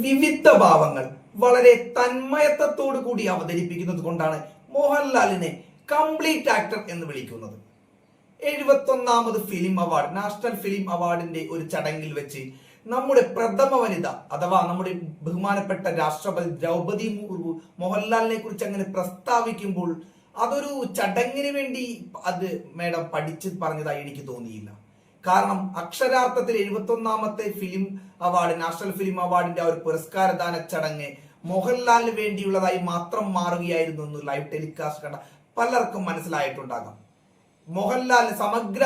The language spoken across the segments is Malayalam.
വിവിധ ഭാവങ്ങൾ വളരെ തന്മയത്വത്തോടു കൂടി അവതരിപ്പിക്കുന്നത് കൊണ്ടാണ് മോഹൻലാലിനെ കംപ്ലീറ്റ് ആക്ടർ എന്ന് വിളിക്കുന്നത്. 71ാമത് ഫിലിം അവാർഡ്, നാഷണൽ ഫിലിം അവാർഡിന്റെ ഒരു ചടങ്ങിൽ വെച്ച് നമ്മുടെ പ്രഥമ വനിത അഥവാ നമ്മുടെ ബഹുമാനപ്പെട്ട രാഷ്ട്രപതി ദ്രൗപദി മുർമു മോഹൻലാലിനെ കുറിച്ച് അങ്ങനെ പ്രസ്താവിക്കുമ്പോൾ അതൊരു ചടങ്ങിന് വേണ്ടി അത് മേഡം പഠിച്ച് പറഞ്ഞതായി എനിക്ക് തോന്നിയില്ല. കാരണം അക്ഷരാർത്ഥത്തിൽ 71ാമത്തെ ഫിലിം അവാർഡ്, നാഷണൽ ഫിലിം അവാർഡിന്റെ ആ ഒരു പുരസ്കാരദാന ചടങ്ങ് മോഹൻലാലിന് വേണ്ടിയുള്ളതായി മാത്രം മാറുകയായിരുന്നു എന്ന് ലൈവ് ടെലികാസ്റ്റ് കണ്ട പലർക്കും മനസ്സിലായിട്ടുണ്ടാകാം. മോഹൻലാലിന് സമഗ്ര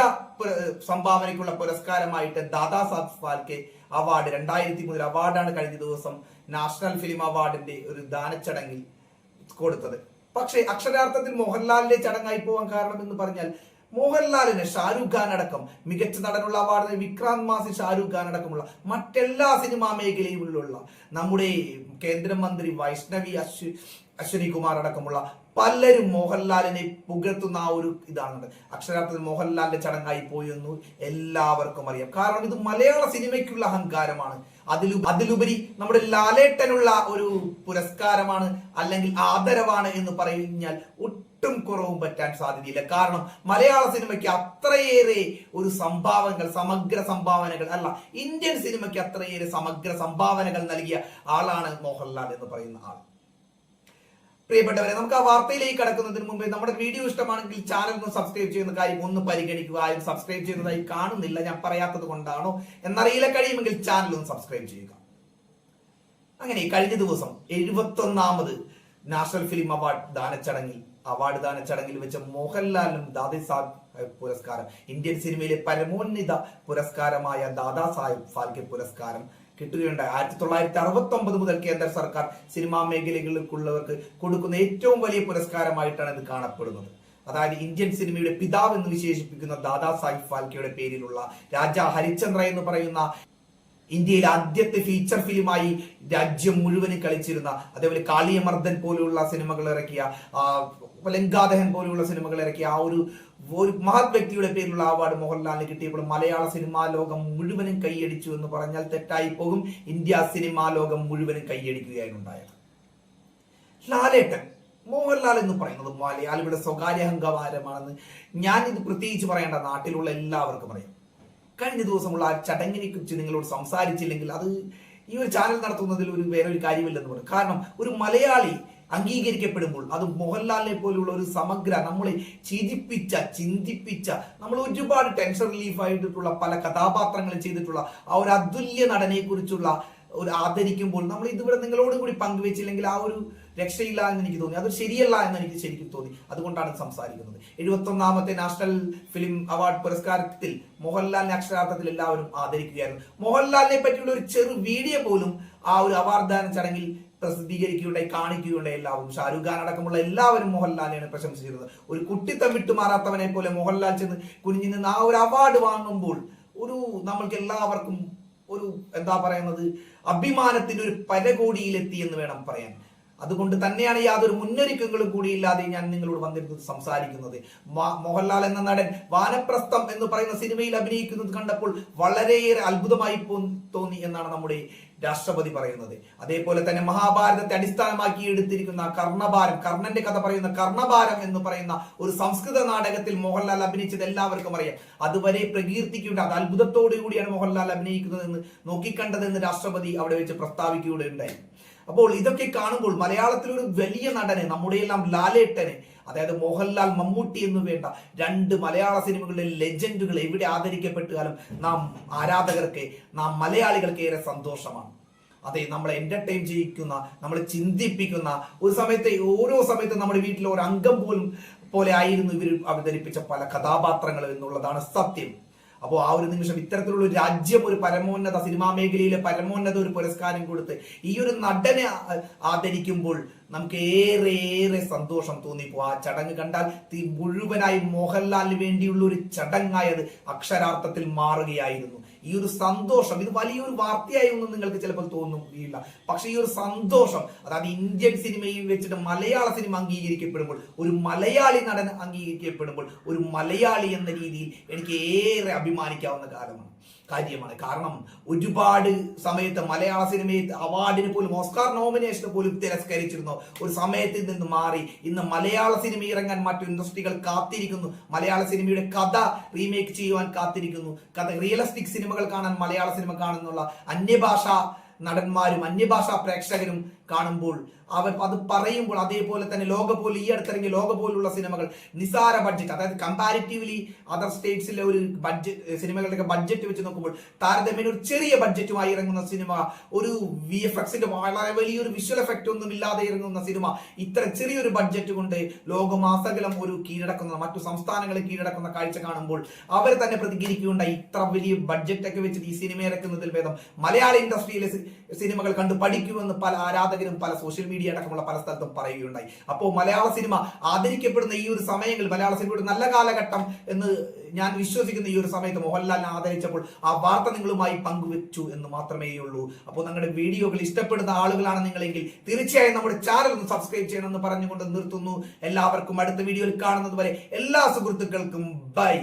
സംഭാവനയ്ക്കുള്ള പുരസ്കാരമായിട്ട് ദാദാ സാഹബ് ഫാൽക്കെ അവാർഡ് 2003 അവാർഡാണ് കഴിഞ്ഞ ദിവസം നാഷണൽ ഫിലിം അവാർഡിന്റെ ഒരു ദാനച്ചടങ്ങിൽ കൊടുത്തത്. പക്ഷേ അക്ഷരാർത്ഥത്തിൽ മോഹൻലാലിന്റെ ചടങ്ങായി പോകാൻ കാരണം എന്ന് പറഞ്ഞാൽ മോഹൻലാലിന് ഷാരൂഖ് ഖാൻ അടക്കം മികച്ച നടനുള്ള അവാർഡിന് വിക്രാന്ത് മാസി ഷാരൂഖ് ഖാൻ അടക്കമുള്ള മറ്റെല്ലാ സിനിമാ മേഖലയിലുള്ള നമ്മുടെ കേന്ദ്രമന്ത്രി വൈഷ്ണവി അശ്വനി കുമാർ അടക്കമുള്ള പലരും മോഹൻലാലിനെ പുകഴ്ത്തുന്ന ആ ഒരു ഇതാണ്. അക്ഷരാർത്ഥത്തിൽ മോഹൻലാലിന്റെ ചടങ്ങായി പോയി എന്ന് എല്ലാവർക്കും അറിയാം. കാരണം ഇത് മലയാള സിനിമയ്ക്കുള്ള അഹങ്കാരമാണ്. അതിലുപരി നമ്മുടെ ലാലേട്ടനുള്ള ഒരു പുരസ്കാരമാണ് അല്ലെങ്കിൽ ആദരവാണ് എന്ന് പറഞ്ഞാൽ ഒട്ടും കുറവും പറ്റാൻ സാധ്യതയില്ല. കാരണം മലയാള സിനിമയ്ക്ക് അത്രയേറെ ഒരു സംഭാവനകൾ, സമഗ്ര സംഭാവനകൾ അല്ല, ഇന്ത്യൻ സിനിമയ്ക്ക് അത്രയേറെ സമഗ്ര സംഭാവനകൾ നൽകിയ ആളാണ് മോഹൻലാൽ എന്ന് പറയുന്ന ആൾ. പ്രിയപ്പെട്ടവരെ, നമുക്ക് ആ വാർത്തയിലേക്ക് കടക്കുന്നതിന് മുമ്പ് നമ്മുടെ വീഡിയോ ഇഷ്ടമാണെങ്കിൽ ചാനൽ ഒന്ന് സബ്സ്ക്രൈബ് ചെയ്യുന്ന കാര്യം ഒന്ന് പരിഗണിക്കുക. ആരും സബ്സ്ക്രൈബ് ചെയ്യുന്നതായി കാണുന്നില്ല, ഞാൻ പറയാത്തത് കൊണ്ടാണോ എന്നറിയില്ല. കഴിയുമെങ്കിൽ ചാനൽ ഒന്ന് സബ്സ്ക്രൈബ് ചെയ്യുക. അങ്ങനെ കഴിഞ്ഞ ദിവസം 71ാമത് നാഷണൽ ഫിലിം അവാർഡ് ദാനച്ചടങ്ങിൽ വെച്ച മോഹൻലാലിനും ദാദാ സാഹിബ് പുരസ്കാരം, ഇന്ത്യൻ സിനിമയിലെ പരമോന്നത പുരസ്കാരമായ ദാദാ സാഹിബ് ഫാൽക്കെ പുരസ്കാരം കിട്ടുകയുണ്ടായി. 1969 മുതൽ കേന്ദ്ര സർക്കാർ സിനിമാ മേഖലകളിലുള്ളവർക്ക് കൊടുക്കുന്ന ഏറ്റവും വലിയ പുരസ്കാരമായിട്ടാണ് ഇത് കാണപ്പെടുന്നത്. അതായത് ഇന്ത്യൻ സിനിമയുടെ പിതാവ് എന്ന് വിശേഷിപ്പിക്കുന്ന ദാദാ സാഹിബ് ഫാൽക്കെയുടെ പേരിലുള്ള രാജാ ഹരിചന്ദ്ര എന്ന് പറയുന്ന ഇന്ത്യയിലെ ആദ്യത്തെ ഫീച്ചർ ഫിലിമായി രാജ്യം മുഴുവനും കളിച്ചിരുന്ന, അതേപോലെ കാളിയമർദ്ദൻ പോലുള്ള സിനിമകൾ ഇറക്കിയ, ലങ്കാദഹൻ പോലുള്ള സിനിമകൾ ഇറക്കിയ ആ ഒരു മഹത് വ്യക്തിയുടെ പേരിലുള്ള അവാർഡ് മോഹൻലാലിന് കിട്ടിയപ്പോൾ മലയാള സിനിമാ ലോകം മുഴുവനും കൈയടിച്ചു എന്ന് പറഞ്ഞാൽ തെറ്റായി പോകും. ഇന്ത്യ സിനിമാ ലോകം മുഴുവനും കൈയടിക്കുകയാണ് ഉണ്ടായത്. ലാലേട്ടൻ, മോഹൻലാൽ എന്ന് പറയുന്നത് മലയാളികളുടെ സ്വകാര്യ അഹങ്കാരമാണെന്ന് ഞാൻ ഇത് പ്രത്യേകിച്ച് പറയേണ്ട, നാട്ടിലുള്ള എല്ലാവർക്കും അറിയാം. കഴിഞ്ഞ ദിവസമുള്ള ആ ചടങ്ങിനെ കുറിച്ച് നിങ്ങളോട് സംസാരിച്ചില്ലെങ്കിൽ അത് ഈ ഒരു ചാനൽ നടത്തുന്നതിൽ വേറൊരു കാര്യമില്ലെന്ന് പറയും. കാരണം ഒരു മലയാളി അംഗീകരിക്കപ്പെടുമ്പോൾ അത് മോഹൻലാലിനെ പോലുള്ള ഒരു സമഗ്ര, നമ്മളെ ചിന്തിപ്പിച്ച, നമ്മൾ ഒരുപാട് ടെൻഷൻ റിലീഫ് ആയിട്ടുള്ള പല കഥാപാത്രങ്ങൾ ചെയ്തിട്ടുള്ള ആ ഒരു അതുല്യ നടനെ കുറിച്ചുള്ള ഒരു ആദരിക്കുമ്പോൾ നമ്മൾ ഇതിവിടെ നിങ്ങളോടും കൂടി പങ്കുവെച്ചില്ലെങ്കിൽ ആ ഒരു രക്ഷയില്ല എന്ന് എനിക്ക് തോന്നി. അത് ശരിയല്ല എന്ന് എനിക്ക് ശരിക്കും തോന്നി. അതുകൊണ്ടാണ് സംസാരിക്കുന്നത്. 71ാമത്തെ നാഷണൽ ഫിലിം അവാർഡ് പുരസ്കാരത്തിൽ മോഹൻലാലിനെ അക്ഷരാർത്ഥത്തിൽ എല്ലാവരും ആദരിക്കുകയായിരുന്നു. മോഹൻലാലിനെ പറ്റിയുള്ള ഒരു ചെറു വീഡിയോ പോലും ആ ഒരു അവാർഡ് ദാന ചടങ്ങിൽ പ്രസിദ്ധീകരിക്കുകയുണ്ടായി, കാണിക്കുകയുണ്ടായി. എല്ലാവരും, ഷാരൂഖ് ഖാൻ അടക്കമുള്ള എല്ലാവരും മോഹൻലാലിനെയാണ് പ്രശംസിച്ചിരുന്നത്. ഒരു കുട്ടിത്തം വിട്ടുമാറാത്തവനെ പോലെ മോഹൻലാൽ ചെന്ന് കുനിഞ്ഞു നിന്ന് ആ ഒരു അവാർഡ് വാങ്ങുമ്പോൾ നമ്മൾക്ക് എല്ലാവർക്കും ഒരു എന്താ പറയുന്നത്, അഭിമാനത്തിന്റെ ഒരു പരകോടിയിലെത്തി എന്ന് വേണം പറയാൻ. അതുകൊണ്ട് തന്നെയാണ് യാതൊരു മുന്നൊരുക്കങ്ങളും കൂടിയില്ലാതെ ഞാൻ നിങ്ങളോട് വന്നിരുന്നത് സംസാരിക്കുന്നത്. മോഹൻലാൽ എന്ന നടൻ വാനപ്രസ്ഥം എന്ന് പറയുന്ന സിനിമയിൽ അഭിനയിക്കുന്നത് കണ്ടപ്പോൾ വളരെയേറെ അത്ഭുതമായി തോന്നി എന്നാണ് നമ്മുടെ രാഷ്ട്രപതി പറയുന്നത്. അതേപോലെ തന്നെ മഹാഭാരതത്തെ അടിസ്ഥാനമാക്കി എടുത്തിരിക്കുന്ന കർണന്റെ കഥ പറയുന്ന കർണഭാരം എന്ന് പറയുന്ന ഒരു സംസ്കൃത നാടകത്തിൽ മോഹൻലാൽ അഭിനയിച്ചത് എല്ലാവർക്കും അറിയാം. അതുവരെ പ്രകീർത്തിക്കുകയുണ്ട്, അത് അത്ഭുതത്തോടു കൂടിയാണ് മോഹൻലാൽ അഭിനയിക്കുന്നതെന്ന് നോക്കിക്കണ്ടതെന്ന് രാഷ്ട്രപതി അവിടെ വെച്ച് പ്രസ്താവിക്കുകയുണ്ടായി. അപ്പോൾ ഇതൊക്കെ കാണുമ്പോൾ മലയാളത്തിലൊരു വലിയ നടനെ, നമ്മുടെ എല്ലാം ലാലേട്ടനെ, അതായത് മോഹൻലാൽ, മമ്മൂട്ടി എന്ന് വേണ്ട രണ്ട് മലയാള സിനിമകളിലെ ലെജൻഡുകൾ എവിടെ ആദരിക്കപ്പെട്ടാലും നാം ആരാധകർക്ക്, നാം മലയാളികൾക്ക് ഏറെ സന്തോഷമാണ്. അതെ, നമ്മളെ എന്റർടൈൻ ചെയ്യിക്കുന്ന, നമ്മളെ ചിന്തിപ്പിക്കുന്ന, ഓരോ സമയത്തും നമ്മുടെ വീട്ടിലെ ഒരു അംഗം പോലെ ആയിരുന്നു ഇവർ അവതരിപ്പിച്ച പല കഥാപാത്രങ്ങൾ എന്നുള്ളതാണ് സത്യം. അപ്പോൾ ആ ഒരു നിമിഷം ഇത്തരത്തിലുള്ള ഒരു രാജ്യം ഒരു പരമോന്നത സിനിമാ മേഖലയിലെ പരമോന്നത ഒരു പുരസ്കാരം കൊടുത്ത് ഈ ഒരു നടനെ ആദരിക്കുമ്പോൾ നമുക്ക് ഏറെ സന്തോഷം തോന്നിപ്പോ. ആ ചടങ്ങ് കണ്ടാൽ മുഴുവനായി മോഹൻലാലിന് വേണ്ടിയുള്ള ഒരു ചടങ്ങായത് അക്ഷരാർത്ഥത്തിൽ മാറുകയായിരുന്നു. ഈ ഒരു സന്തോഷം, ഇത് വലിയൊരു വാർത്തയായി ഒന്നും നിങ്ങൾക്ക് ചിലപ്പോൾ തോന്നുകയില്ല. പക്ഷെ ഈ ഒരു സന്തോഷം, അതായത് ഇന്ത്യൻ സിനിമയിൽ വെച്ചിട്ട് മലയാള സിനിമ അംഗീകരിക്കപ്പെടുമ്പോൾ, ഒരു മലയാളി നടൻ അംഗീകരിക്കപ്പെടുമ്പോൾ, ഒരു മലയാളി എന്ന രീതിയിൽ എനിക്ക് ഏറെ അഭിമാനിക്കാവുന്ന കാലമാണ്. കാര്യമാണ്. കാരണം ഒരുപാട് സമയത്ത് മലയാള സിനിമയെ അവാർഡിന് പോലും, ഓസ്കാർ നോമിനേഷന് പോലും തിരസ്കരിച്ചിരുന്നു ഒരു സമയത്തിൽ നിന്ന് മാറി ഇന്ന് മലയാള സിനിമ ഇറങ്ങാൻ മറ്റു ഇൻഡസ്ട്രികൾ കാത്തിരിക്കുന്നു. മലയാള സിനിമയുടെ കഥ റീമേക്ക് ചെയ്യുവാൻ കാത്തിരിക്കുന്നു. കഥ റിയലിസ്റ്റിക് സിനിമകൾ കാണാൻ മലയാള സിനിമ കാണുന്നുള്ള അന്യഭാഷാ നടന്മാരും അന്യഭാഷാ പ്രേക്ഷകരും കാണുമ്പോൾ അവർ അത് പറയുമ്പോൾ, അതേപോലെ തന്നെ ഈ അടുത്തിറങ്ങിയ ലോക പോലുള്ള സിനിമകൾ നിസാര ബഡ്ജറ്റ്, അതായത് കമ്പാരിറ്റീവ്ലി അതർ സ്റ്റേറ്റ്സിലെ ഒരു ബഡ്ജറ്റ് സിനിമകളുടെ ബഡ്ജറ്റ് വെച്ച് നോക്കുമ്പോൾ താരതമ്യേന ഒരു ചെറിയ ബഡ്ജറ്റുമായി ഇറങ്ങുന്ന സിനിമ, ഒരു VFXന്റെ വളരെ വലിയൊരു വിഷ്വൽ എഫക്റ്റ് ഒന്നും ഇല്ലാതെ ഇറങ്ങുന്ന സിനിമ ഇത്ര ചെറിയൊരു ബഡ്ജറ്റ് കൊണ്ട് ലോകമാസകലം ഒരു കീഴടക്കുന്ന, മറ്റു സംസ്ഥാനങ്ങളെ കീഴടക്കുന്ന കാഴ്ച കാണുമ്പോൾ അവർ തന്നെ പ്രതികരിക്കുകയുണ്ടായി. ഇത്ര വലിയ ബഡ്ജറ്റ് ഒക്കെ വെച്ചിട്ട് ഈ സിനിമ ഇറക്കുന്നതിൽ ഭേദം മലയാള ഇൻഡസ്ട്രിയിലെ സിനിമകൾ കണ്ടു പഠിക്കുമെന്ന് പല ആരാധകരും പല സോഷ്യൽ മീഡിയ അടക്കമുള്ള പല സ്ഥലത്തും പറയുകയുണ്ടായി. അപ്പോൾ മലയാള സിനിമ ആദരിക്കപ്പെടുന്ന ഈ ഒരു സമയങ്ങളിൽ, മലയാള സിനിമയുടെ നല്ല കാലഘട്ടം എന്ന് ഞാൻ വിശ്വസിക്കുന്ന ഈ ഒരു സമയത്ത് മോഹൻലാലിനെ ആദരിച്ചപ്പോൾ ആ വാർത്ത നിങ്ങളുമായി പങ്കുവെച്ചു എന്ന് മാത്രമേ ഉള്ളൂ. അപ്പോൾ നിങ്ങളുടെ വീഡിയോകൾ ഇഷ്ടപ്പെടുന്ന ആളുകളാണ് നിങ്ങളെങ്കിൽ തീർച്ചയായും നമ്മുടെ ചാനൽ ഒന്ന് സബ്സ്ക്രൈബ് ചെയ്യണമെന്ന് പറഞ്ഞുകൊണ്ട് നിർത്തുന്നു. എല്ലാവർക്കും അടുത്ത വീഡിയോയിൽ കാണുന്നത് വരെ എല്ലാ സുഹൃത്തുക്കൾക്കും ബൈ.